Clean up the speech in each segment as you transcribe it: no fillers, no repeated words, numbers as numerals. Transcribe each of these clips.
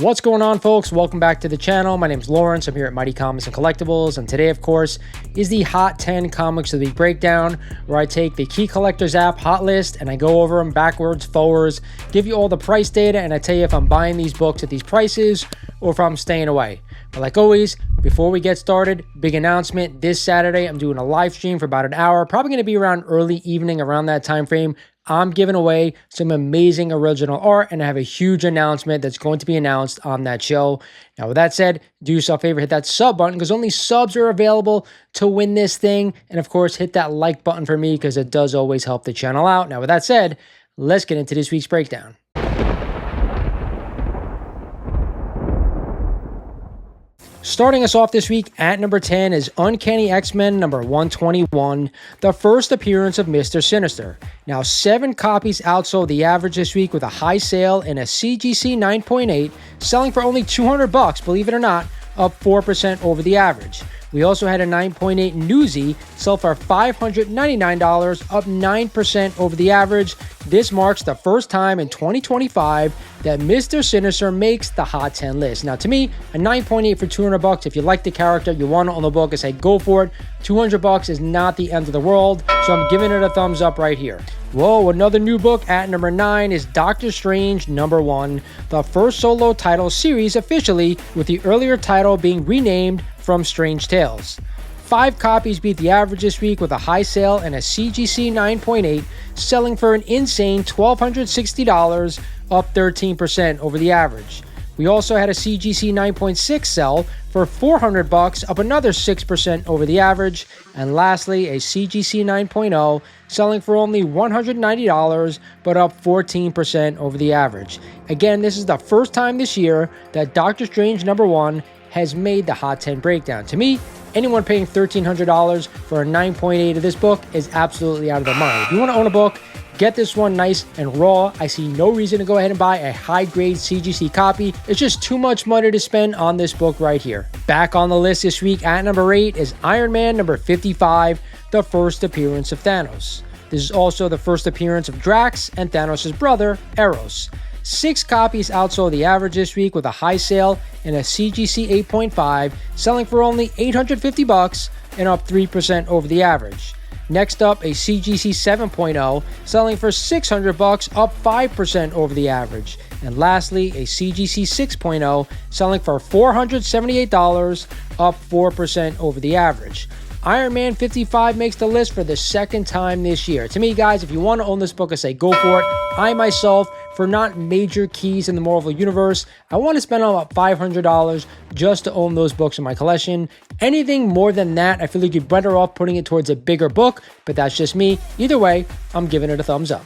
What's going on, folks? Welcome back to the channel. My name is Lawrence. I'm here at Mighty Comics and Collectibles, and today, of course, is the Hot 10 Comics of the Week breakdown, where I take the Key Collectors app hot list and I go over them backwards, forwards, give you all the price data, and I tell you if I'm buying these books at these prices or if I'm staying away. But like always, before we get started, big announcement. This Saturday, I'm doing a live stream for about an hour, probably going to be around early evening, around that time frame. I'm giving away some amazing original art, and I have a huge announcement that's going to be announced on that show. Now, with that said, do yourself a favor, hit that sub button, because only subs are available to win this thing. And of course, hit that like button for me, because it does always help the channel out. Now, with that said, let's get into this week's breakdown. Starting us off this week at number 10 is Uncanny XMen number 121, the first appearance of Mr. Sinister. Now, 7 copies outsold the average this week with a high sale in a CGC 9.8, selling for only $200, believe it or not, up 4% over the average. We also had a 9.8 Newsy sell for $599, up 9% over the average. This marks the first time in 2025 that Mr. Sinister makes the Hot 10 list. Now, to me, a 9.8 for $200, if you like the character, you want it on the book, I say go for it. $200 is not the end of the world, so I'm giving it a thumbs up right here. Whoa, another new book at number 9 is Doctor Strange number 1, the first solo title series officially, with the earlier title being renamed from Strange Tales. 5 copies beat the average this week with a high sale and a CGC 9.8, selling for an insane $1,260, up 13% over the average. We also had a CGC 9.6 sell for $400, up another 6% over the average. And lastly, a CGC 9.0 selling for only $190, but up 14% over the average. Again, this is the first time this year that Doctor Strange number 1 has made the Hot 10 breakdown. To me, anyone paying $1,300 for a 9.8 of this book is absolutely out of their mind. If you want to own a book, get this one nice and raw. I see no reason to go ahead and buy a high-grade CGC copy. It's just too much money to spend on this book right here. Back on the list this week at number 8 is Iron Man number 55, the first appearance of Thanos. This is also the first appearance of Drax and Thanos' brother, Eros. 6 copies outsold the average this week with a high sale in a CGC 8.5, selling for only $850 and up 3% over the average. Next up, a CGC 7.0, selling for $600, up 5% over the average. And lastly, a CGC 6.0, selling for $478, up 4% over the average. Iron Man 55 makes the list for the second time this year. To me, guys, if you want to own this book, I say go for it. I myself, for not major keys in the Marvel Universe, I want to spend about $500 just to own those books in my collection. Anything more than that, I feel like you're better off putting it towards a bigger book, but that's just me. Either way, I'm giving it a thumbs up.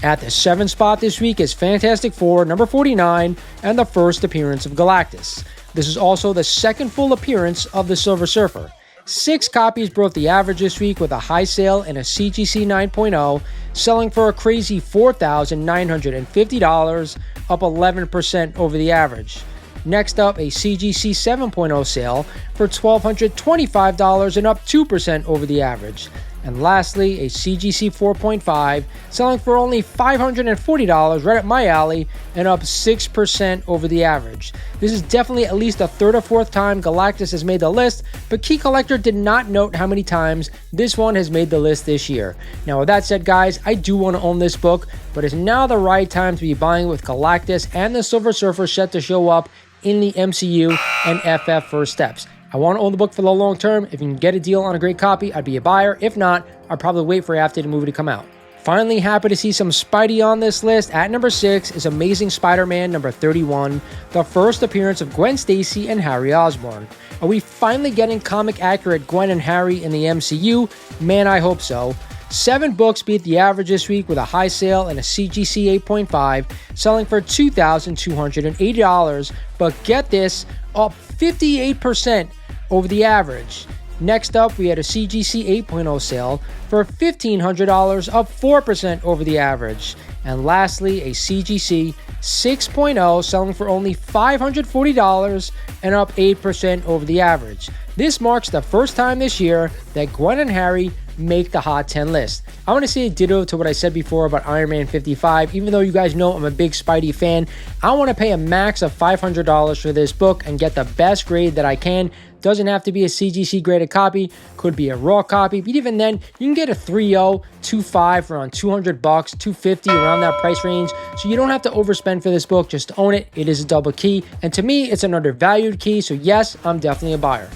At the 7th spot this week is Fantastic Four number 49 and the first appearance of Galactus. This is also the second full appearance of the Silver Surfer. 6 copies broke the average this week with a high sale in a CGC 9.0, selling for a crazy $4,950, up 11% over the average. Next up, a CGC 7.0 sale for $1,225 and up 2% over the average. And lastly, a CGC 4.5 selling for only $540, right up my alley, and up 6% over the average. This is definitely at least the 3rd or 4th time Galactus has made the list, but Key Collector did not note how many times this one has made the list this year. Now, with that said, guys, I do want to own this book, but it's now the right time to be buying with Galactus and the Silver Surfer set to show up in the MCU and FF First Steps. I want to own the book for the long term. If you can get a deal on a great copy, I'd be a buyer. If not, I'd probably wait for after the movie to come out. Finally, happy to see some Spidey on this list. At number 6 is Amazing Spider-Man number 31, the first appearance of Gwen Stacy and Harry Osborn. Are we finally getting comic accurate Gwen and Harry in the MCU? Man, I hope so. 7 books beat the average this week with a high sale and a CGC 8.5, selling for $2,280, but get this, up 58% over the average. Next up, we had a CGC 8.0 sale for $1,500, up 4% over the average. And lastly, a CGC 6.0 selling for only $540 and up 8% over the average. This marks the first time this year that Gwen and Harry make the Hot 10 list. I want to say a ditto to what I said before about Iron Man 55. Even though you guys know I'm a big Spidey fan, I want to pay a max of $500 for this book and get the best grade that I can. Doesn't have to be a CGC graded copy, could be a raw copy, but even then, you can get a 3.0, 2.5 for around $200, $250 around that price range. So you don't have to overspend for this book, just own it. It is a double key, and to me, it's an undervalued key, so yes, I'm definitely a buyer.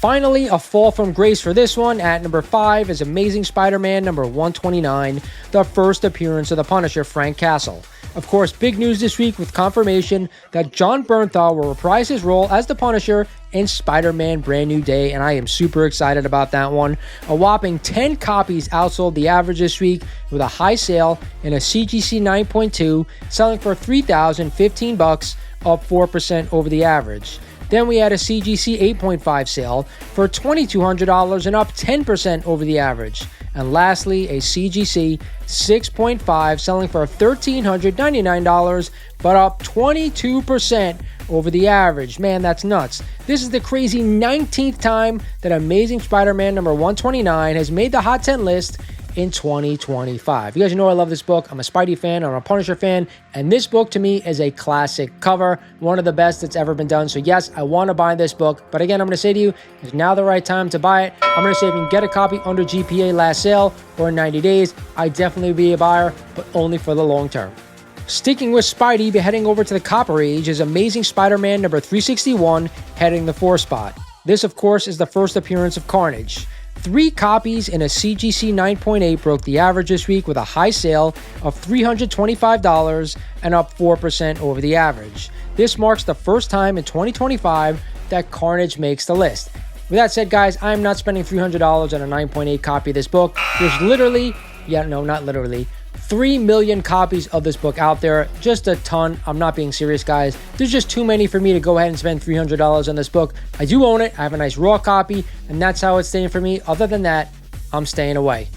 Finally, a fall from grace for this one. At number 5 is Amazing Spider-Man number 129, the first appearance of the Punisher, Frank Castle. Of course, big news this week with confirmation that Jon Bernthal will reprise his role as the Punisher in Spider-Man Brand New Day, and I am super excited about that one. A whopping 10 copies outsold the average this week with a high sale in a CGC 9.2, selling for $3,015, up 4% over the average. Then we had a CGC 8.5 sale for $2,200 and up 10% over the average. And lastly, a CGC 6.5 selling for $1,399, but up 22% over the average. Man, that's nuts. This is the crazy 19th time that Amazing Spider-Man number 129 has made the Hot 10 list in 2025. You guys know I love this book. I'm a Spidey fan, I'm a Punisher fan, and this book to me is a classic cover, one of the best that's ever been done. So yes, I want to buy this book, but again, I'm going to say to you, is now the right time to buy it. I'm going to say if you can get a copy under GPA last sale or in 90 days, I definitely be a buyer, but only for the long term. Sticking with Spidey, but heading over to the Copper Age is Amazing Spider-Man number 361, heading the 4th spot. This, of course, is the first appearance of Carnage. 3 copies in a CGC 9.8 broke the average this week with a high sale of $325 and up 4% over the average. This marks the first time in 2025 that Carnage makes the list. With that said, guys, I'm not spending $300 on a 9.8 copy of this book. There's literally, not literally, 3 million copies of this book out there. Just a ton. I'm not being serious, guys. There's just too many for me to go ahead and spend $300 on this book. I do own it. I have a nice raw copy, and that's how it's staying for me. Other than that, I'm staying away.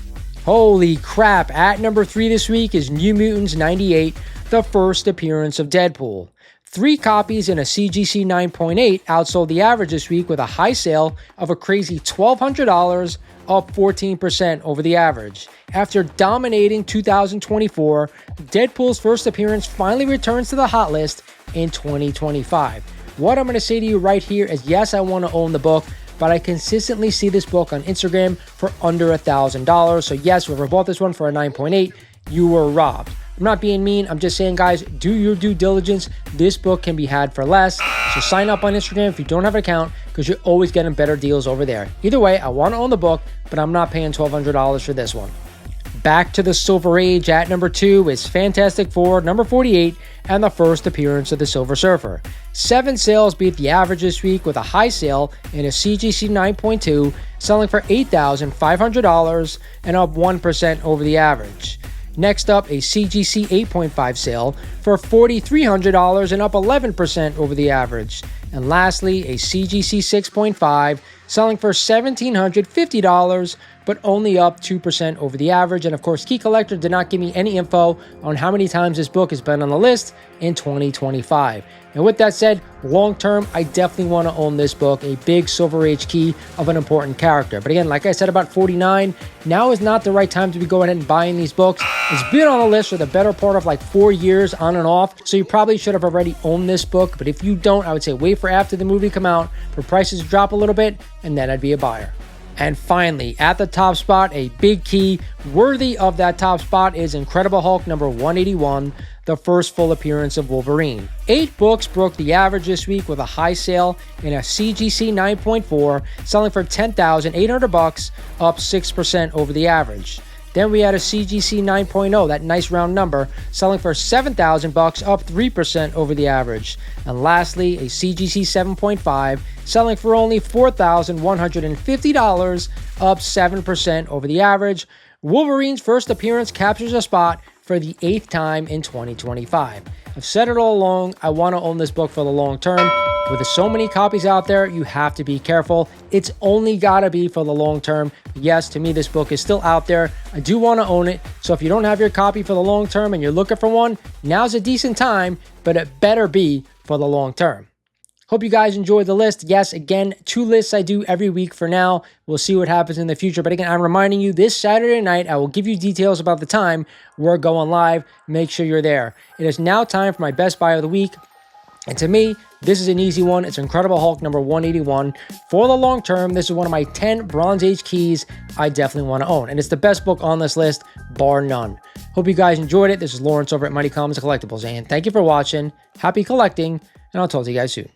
Holy crap. At number 3 this week is New Mutants 98, the first appearance of Deadpool. 3 copies in a CGC 9.8 outsold the average this week with a high sale of a crazy $1,200, up 14% over the average. After dominating 2024, Deadpool's first appearance finally returns to the hot list in 2025. What I'm going to say to you right here is yes, I want to own the book, but I consistently see this book on Instagram for under $1,000. So yes, whoever bought this one for a 9.8, you were robbed. I'm not being mean. I'm just saying, guys, do your due diligence. This book can be had for less. So sign up on Instagram if you don't have an account, because you're always getting better deals over there. Either way, I want to own the book, but I'm not paying $1,200 for this one. Back to the Silver Age. At number 2 is Fantastic Four number 48 and the first appearance of the Silver Surfer. 7 sales beat the average this week with a high sale in a CGC 9.2, selling for $8,500 and up 1% over the average. Next up, a CGC 8.5 sale for $4,300 and up 11% over the average. And lastly, a CGC 6.5 selling for $1,750, but only up 2% over the average. And of course, Key Collector did not give me any info on how many times this book has been on the list in 2025. And with that said, long term, I definitely want to own this book, a big Silver Age key of an important character. But again, like I said about 49, now is not the right time to be going ahead and buying these books. It's been on the list for the better part of like 4 years on and off, so you probably should have already owned this book. But if you don't, I would say wait for after the movie come out for prices to drop a little bit, and then I'd be a buyer. And finally, at the top spot, a big key worthy of that top spot is Incredible Hulk number 181, the first full appearance of Wolverine. 8 books broke the average this week with a high sale in a CGC 9.4, selling for $10,800, up 6% over the average. Then we had a CGC 9.0, that nice round number, selling for $7,000, up 3% over the average. And lastly, a CGC 7.5, selling for only $4,150, up 7% over the average. Wolverine's first appearance captures a spot for the 8th time in 2025. I've said it all along, I want to own this book for the long term. With so many copies out there, you have to be careful. It's only got to be for the long term. Yes, to me, this book is still out there. I do want to own it. So if you don't have your copy for the long term and you're looking for one, now's a decent time, but it better be for the long term. Hope you guys enjoyed the list. Yes, again, 2 lists I do every week for now. We'll see what happens in the future. But again, I'm reminding you, this Saturday night, I will give you details about the time we're going live. Make sure you're there. It is now time for my best buy of the week. And to me, this is an easy one. It's Incredible Hulk number 181. For the long term, this is one of my 10 Bronze Age keys I definitely want to own. And it's the best book on this list, bar none. Hope you guys enjoyed it. This is Lawrence over at Mighty Comics and Collectibles. And thank you for watching. Happy collecting. And I'll talk to you guys soon.